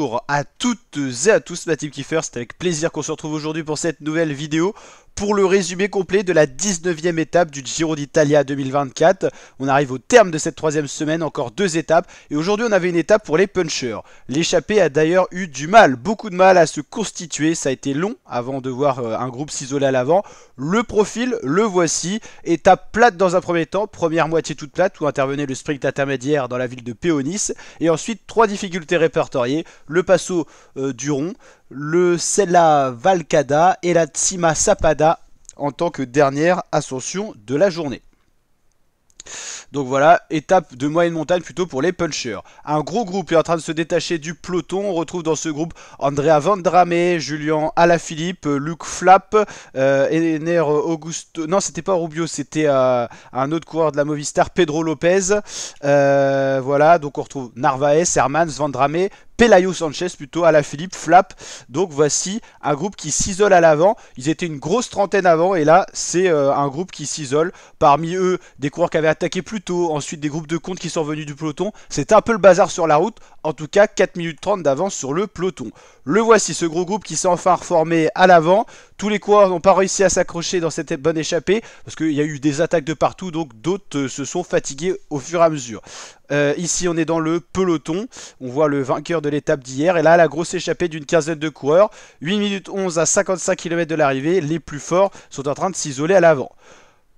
Bonjour à toutes et à tous, ma team Kiefer, c'est avec plaisir qu'on se retrouve aujourd'hui pour cette nouvelle vidéo pour le résumé complet de la 19e étape du Giro d'Italia 2024. On arrive au terme de cette troisième semaine, encore deux étapes, et aujourd'hui on avait une étape pour les punchers. L'échappée a d'ailleurs eu du mal, beaucoup de mal à se constituer, ça a été long avant de voir un groupe s'isoler à l'avant. Le profil, le voici, étape plate dans un premier temps, première moitié toute plate où intervenait le sprint intermédiaire dans la ville de Péonis, et ensuite trois difficultés répertoriées, le Passo du Rond, le Sella Valcada et la Cima Sappada en tant que dernière ascension de la journée. Donc voilà, étape de moyenne montagne plutôt pour les punchers. Un gros groupe est en train de se détacher du peloton. On retrouve dans ce groupe Andrea Vendrame, Julian Alaphilippe, Luke Flapp, Ener Augusto. Non, c'était pas Rubio, c'était un autre coureur de la Movistar, Pedro Lopez. Voilà, donc on retrouve Narvaez, Hermans, Vendrame, Pelayo Sanchez plutôt, Alaphilippe, Flapp. Donc voici un groupe qui s'isole à l'avant. Ils étaient une grosse trentaine avant et là c'est un groupe qui s'isole. Parmi eux des coureurs qui avaient attaqué plus tôt, ensuite des groupes de comptes qui sont venus du peloton. C'était un peu le bazar sur la route. En tout cas 4 minutes 30 d'avance sur le peloton. Le voici, ce gros groupe qui s'est enfin reformé à l'avant. Tous les coureurs n'ont pas réussi à s'accrocher dans cette bonne échappée parce qu'il y a eu des attaques de partout, donc d'autres se sont fatigués au fur et à mesure. Ici on est dans le peloton, on voit le vainqueur de l'étape d'hier, et là la grosse échappée d'une quinzaine de coureurs, 8 minutes 11 à 55 km de l'arrivée, les plus forts sont en train de s'isoler à l'avant.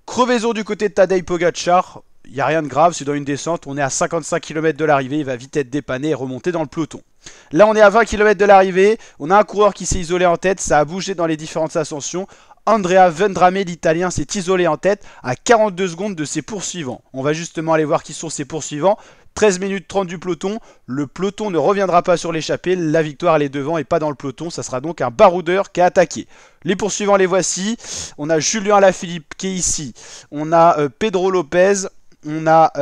Crevaison du côté de Tadej Pogacar, il n'y a rien de grave, c'est dans une descente, on est à 55 km de l'arrivée, il va vite être dépanné et remonter dans le peloton. Là on est à 20 km de l'arrivée, on a un coureur qui s'est isolé en tête, ça a bougé dans les différentes ascensions. Andrea Vendrame, l'italien, s'est isolé en tête à 42 secondes de ses poursuivants. On va justement aller voir qui sont ses poursuivants. 13 minutes 30 du peloton, le peloton ne reviendra pas sur l'échappée, la victoire elle est devant et pas dans le peloton, ça sera donc un baroudeur qui a attaqué. Les poursuivants les voici, on a Julien Alaphilippe qui est ici, on a Pedro Lopez, on a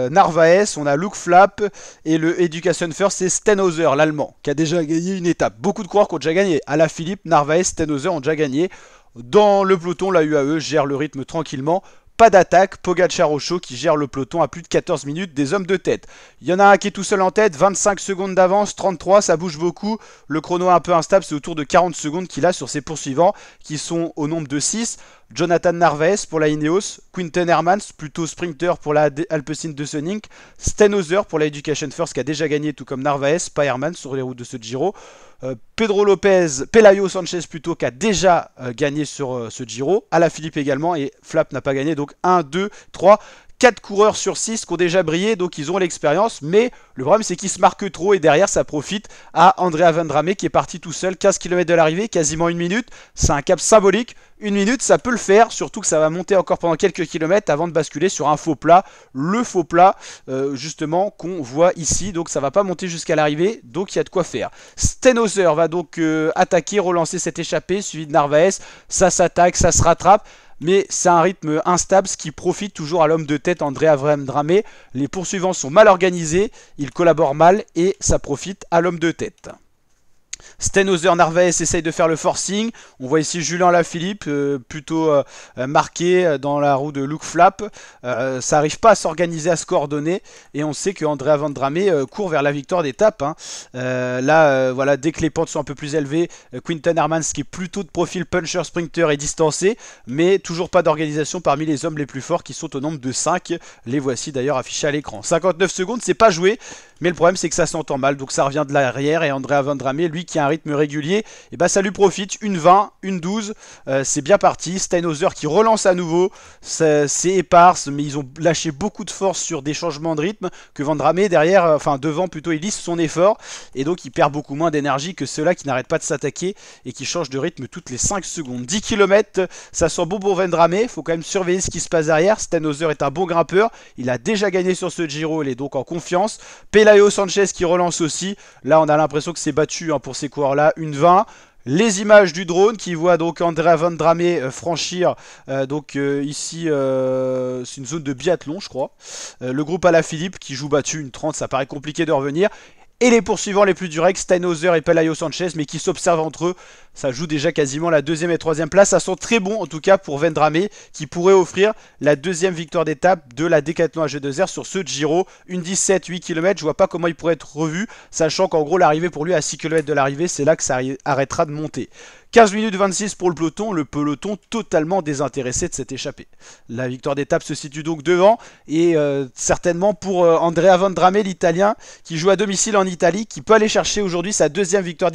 Narvaez, on a Luke Flapp et le Education First c'est Stenhauser, l'allemand, qui a déjà gagné une étape. Beaucoup de coureurs qui ont déjà gagné, Alaphilippe, Narvaez, Stenhauser ont déjà gagné. Dans le peloton, la UAE gère le rythme tranquillement. Pas d'attaque, Pogacar au chaud qui gère le peloton à plus de 14 minutes des hommes de tête. Il y en a un qui est tout seul en tête, 25 secondes d'avance, 33, ça bouge beaucoup. Le chrono est un peu instable, c'est autour de 40 secondes qu'il a sur ses poursuivants, qui sont au nombre de 6. Jonathan Narvaez pour la Ineos, Quinten Hermans, plutôt sprinter pour la Alpecin de Sunning, Stenhauser pour la Education First qui a déjà gagné tout comme Narvaez, pas Hermans sur les routes de ce Giro. Pedro Lopez, Pelayo Sanchez plutôt qui a déjà gagné sur ce Giro, Alaphilippe également et Flapp n'a pas gagné, donc 1, 2, 3, 4 coureurs sur 6 qui ont déjà brillé, donc ils ont l'expérience, mais le problème c'est qu'ils se marquent trop et derrière ça profite à Andrea Vendrame qui est parti tout seul, 15 km de l'arrivée, quasiment une minute, c'est un cap symbolique, une minute ça peut le faire, surtout que ça va monter encore pendant quelques kilomètres avant de basculer sur un faux plat, le faux plat justement qu'on voit ici, donc ça va pas monter jusqu'à l'arrivée, donc il y a de quoi faire. Stenhauser va donc attaquer, relancer cette échappée, suivi de Narvaez, ça s'attaque, ça se rattrape. Mais c'est un rythme instable, ce qui profite toujours à l'homme de tête Andrea Vendrame. Les poursuivants sont mal organisés, ils collaborent mal et ça profite à l'homme de tête. Stenhauser, Narvaez essaye de faire le forcing. On voit ici Julien Alaphilippe plutôt marqué dans la roue de Luke Flapp. Ça n'arrive pas à s'organiser, à se coordonner. Et on sait que Andrea Vendrame court vers la victoire d'étape. Voilà, dès que les pentes sont un peu plus élevées, Quinten Hermans qui est plutôt de profil puncher sprinter est distancé. Mais toujours pas d'organisation parmi les hommes les plus forts qui sont au nombre de 5. Les voici d'ailleurs affichés à l'écran. 59 secondes, c'est pas joué. Mais le problème c'est que ça s'entend mal. Donc ça revient de l'arrière et Andrea Vendrame, lui qui a un rythme régulier, et bah ça lui profite, une 20, une 12, c'est bien parti. Stenhauser qui relance à nouveau, c'est éparse, mais ils ont lâché beaucoup de force sur des changements de rythme, que Vendrame derrière, enfin devant plutôt, il lisse son effort, et donc il perd beaucoup moins d'énergie que ceux-là qui n'arrêtent pas de s'attaquer, et qui changent de rythme toutes les 5 secondes. 10 km, ça sent bon pour Vendrame, il faut quand même surveiller ce qui se passe derrière. Stenhauser est un bon grimpeur, il a déjà gagné sur ce Giro, il est donc en confiance. Pelayo Sanchez qui relance aussi, là on a l'impression que c'est battu pour ces coureurs là, une 20. Les images du drone qui voit donc Andrea Vendrame franchir ici c'est une zone de biathlon je crois. Le groupe Alaphilippe qui joue battu une 30, ça paraît compliqué de revenir. Et les poursuivants les plus directs, Stenhauser et Pelayo Sanchez, mais qui s'observent entre eux. Ça joue déjà quasiment la deuxième et troisième place. Ça sent très bon en tout cas pour Vendrame qui pourrait offrir la deuxième victoire d'étape de la Decathlon AG2R sur ce Giro. Une 17-8 km, je vois pas comment il pourrait être revu, sachant qu'en gros l'arrivée pour lui à 6 km de l'arrivée, c'est là que ça arrêtera de monter. 15 minutes 26 pour le peloton totalement désintéressé de cette échappée. La victoire d'étape se situe donc devant et certainement pour Andrea Vendrame, l'Italien, qui joue à domicile en Italie, qui peut aller chercher aujourd'hui sa deuxième victoire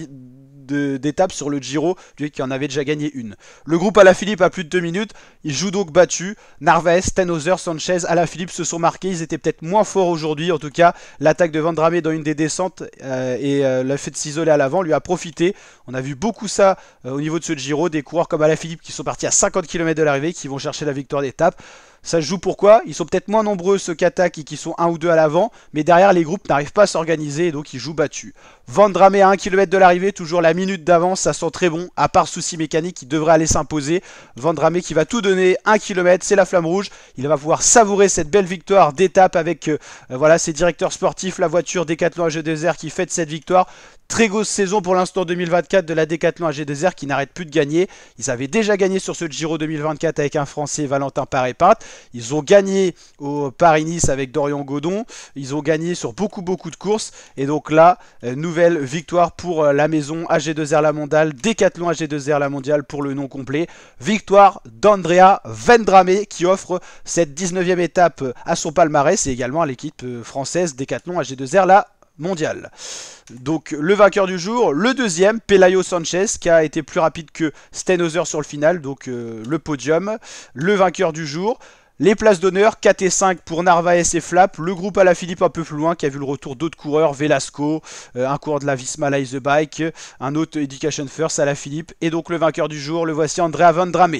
d'étape sur le Giro, lui qui en avait déjà gagné une. Le groupe Alaphilippe a plus de 2 minutes, il joue donc battu. Narvaez, Stenhoser, Sanchez, Alaphilippe se sont marqués, ils étaient peut-être moins forts aujourd'hui, en tout cas l'attaque de Vendrame dans une des descentes et le fait de s'isoler à l'avant lui a profité. On a vu beaucoup ça au niveau de ce Giro, des coureurs comme Alaphilippe qui sont partis à 50 km de l'arrivée, qui vont chercher la victoire d'étape. Ça se joue pourquoi? Ils sont peut-être moins nombreux ceux qui attaquent et qui sont 1 ou 2 à l'avant, mais derrière les groupes n'arrivent pas à s'organiser et donc ils jouent battus. Vendrame à 1 km de l'arrivée, toujours la minute d'avance, ça sent très bon, à part souci mécanique, il devrait aller s'imposer. Vendrame qui va tout donner, 1 km, c'est la flamme rouge, il va pouvoir savourer cette belle victoire d'étape avec voilà, ses directeurs sportifs, la voiture Decathlon AG2R qui fête cette victoire. Très grosse saison pour l'instant 2024 de la Decathlon AG2R qui n'arrête plus de gagner. Ils avaient déjà gagné sur ce Giro 2024 avec un Français, Valentin Paré-Pinte. Ils ont gagné au Paris-Nice avec Dorian Godon. Ils ont gagné sur beaucoup de courses. Et donc là, nouvelle victoire pour la maison AG2R La Mondiale, Decathlon AG2R La Mondiale pour le nom complet. Victoire d'Andrea Vendrame qui offre cette 19e étape à son palmarès et également à l'équipe française Decathlon AG2R La Mondiale. Donc le vainqueur du jour, le deuxième, Pelayo Sanchez, qui a été plus rapide que Stenhoser sur le final, donc le podium. Le vainqueur du jour. Les places d'honneur, 4 et 5 pour Narvaez et Flap. Le groupe Alaphilippe un peu plus loin qui a vu le retour d'autres coureurs, Velasco, un coureur de la Visma Light the Bike, un autre Education First Alaphilippe. Et donc le vainqueur du jour, le voici Andrea Vendrame.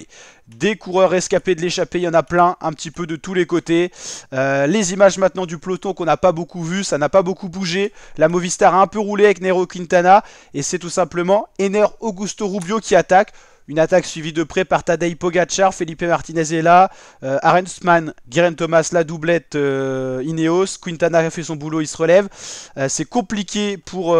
Des coureurs rescapés de l'échappée, il y en a plein, un petit peu de tous les côtés. Les images maintenant du peloton qu'on n'a pas beaucoup vu, ça n'a pas beaucoup bougé. La Movistar a un peu roulé avec Nairo Quintana et c'est tout simplement Enner Augusto Rubio qui attaque. Une attaque suivie de près par Tadej Pogacar, Felipe Martinez est là, Arensman, Geraint Thomas, la doublette Ineos, Quintana a fait son boulot, il se relève. C'est compliqué pour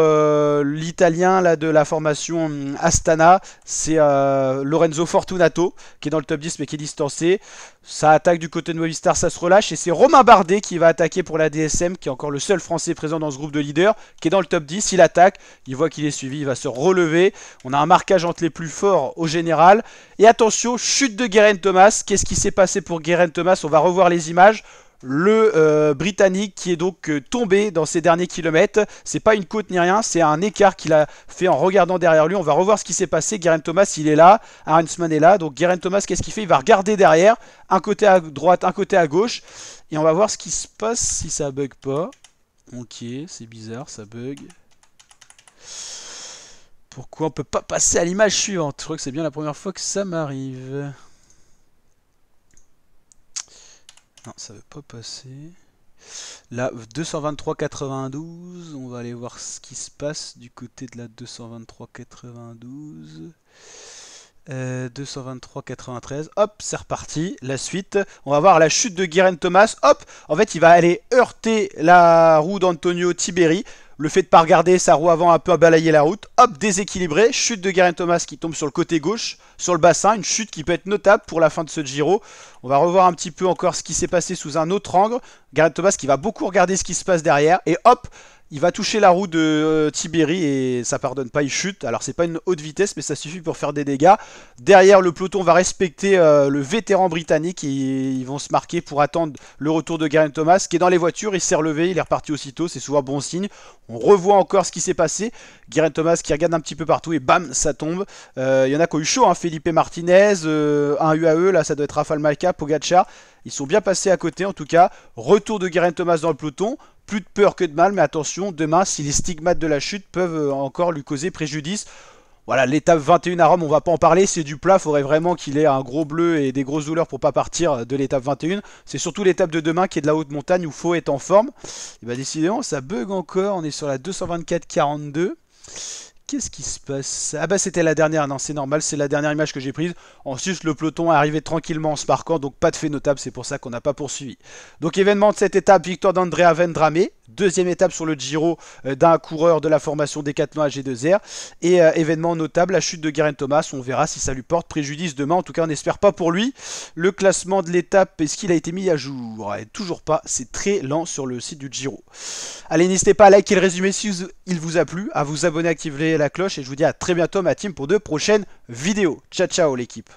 l'Italien là, de la formation Astana, c'est Lorenzo Fortunato qui est dans le top 10 mais qui est distancé. Ça attaque du côté de Movistar, ça se relâche et c'est Romain Bardet qui va attaquer pour la DSM, qui est encore le seul Français présent dans ce groupe de leaders, qui est dans le top 10, il attaque, il voit qu'il est suivi, il va se relever. On a un marquage entre les plus forts au général. Et attention, chute de Geraint Thomas. Qu'est-ce qui s'est passé pour Geraint Thomas? On va revoir les images. Le Britannique qui est donc tombé dans ses derniers kilomètres. C'est pas une côte ni rien, c'est un écart qu'il a fait en regardant derrière lui. On va revoir ce qui s'est passé. Geraint Thomas, il est là. Arensman est là. Donc Geraint Thomas, qu'est-ce qu'il fait? Il va regarder derrière. Un côté à droite, un côté à gauche. Et on va voir ce qui se passe si ça bug pas. Ok, c'est bizarre, ça bug. Pourquoi on peut pas passer à l'image suivante? Je crois que c'est bien la première fois que ça m'arrive. Non, ça veut pas passer. Là, 223,92. On va aller voir ce qui se passe du côté de la 223,92. 223,93. Hop, c'est reparti. La suite. On va voir la chute de Geraint Thomas. Hop, en fait, il va aller heurter la roue d'Antonio Tiberi. Le fait de ne pas regarder, sa roue avant a un peu balayé la route. Hop, déséquilibré. Chute de Geraint Thomas qui tombe sur le côté gauche, sur le bassin. Une chute qui peut être notable pour la fin de ce Giro. On va revoir un petit peu encore ce qui s'est passé sous un autre angle. Geraint Thomas qui va beaucoup regarder ce qui se passe derrière. Et hop, il va toucher la roue de Tiberi et ça pardonne pas, il chute. Alors c'est pas une haute vitesse mais ça suffit pour faire des dégâts. Derrière le peloton va respecter le vétéran britannique et ils vont se marquer pour attendre le retour de Geraint Thomas qui est dans les voitures, il s'est relevé, il est reparti aussitôt, c'est souvent bon signe. On revoit encore ce qui s'est passé. Geraint Thomas qui regarde un petit peu partout et bam, ça tombe. Il y en a qui ont eu chaud, hein. Felipe Martinez, un UAE, là ça doit être Rafał Majka, Pogacar. Ils sont bien passés à côté en tout cas. Retour de Geraint Thomas dans le peloton. Plus de peur que de mal, mais attention, demain, si les stigmates de la chute peuvent encore lui causer préjudice. Voilà, l'étape 21 à Rome, on va pas en parler, c'est du plat, il faudrait vraiment qu'il ait un gros bleu et des grosses douleurs pour pas partir de l'étape 21. C'est surtout l'étape de demain qui est de la haute montagne où il faut être en forme. Et bah décidément, ça bug encore, on est sur la 224,42. Qu'est-ce qui se passe? Ah bah c'était la dernière, non c'est normal, c'est la dernière image que j'ai prise. Ensuite le peloton est arrivé tranquillement en se marquant, donc pas de fait notable, c'est pour ça qu'on n'a pas poursuivi. Donc événement de cette étape, victoire d'Andrea Vendrame, Deuxième étape sur le Giro d'un coureur de la formation Decathlon AG2R. Et événement notable, la chute de Geraint Thomas. On verra si ça lui porte préjudice demain. En tout cas, on n'espère pas pour lui. Le classement de l'étape, est-ce qu'il a été mis à jour? Toujours pas, c'est très lent sur le site du Giro. Allez, n'hésitez pas à liker le résumé si il vous a plu, à vous abonner, activer la cloche. Et je vous dis à très bientôt ma team pour de prochaines vidéos. Ciao ciao l'équipe.